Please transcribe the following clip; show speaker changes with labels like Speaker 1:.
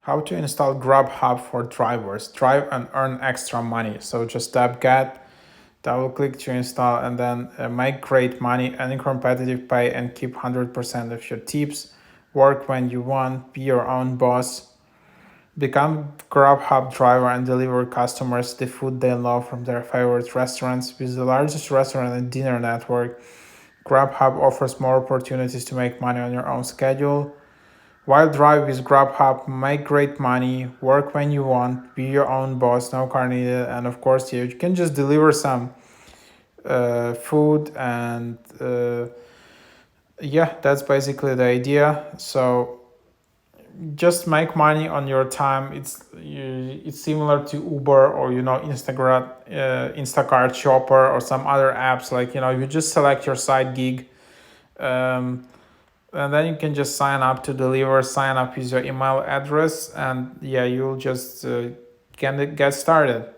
Speaker 1: How to install Grubhub for drivers, drive and earn extra money. So just tap get, double click to install, and then make great money, any competitive pay, and keep 100% of your tips. Work when you want, be your own boss. Become Grubhub driver and deliver customers the food they love from their favorite restaurants. With the largest restaurant and dinner network, Grubhub offers more opportunities to make money on your own schedule. While drive with Grubhub, make great money, work when you want, be your own boss, no car needed, and of course you can just deliver some food and yeah, that's basically the idea. So just make money on your time. It's similar to Uber or Instagram, Instacart, Shopper, or some other apps. Like you just select your side gig. Um, and then you can just sign up to deliver, sign up with your email address, and yeah, you'll just get started.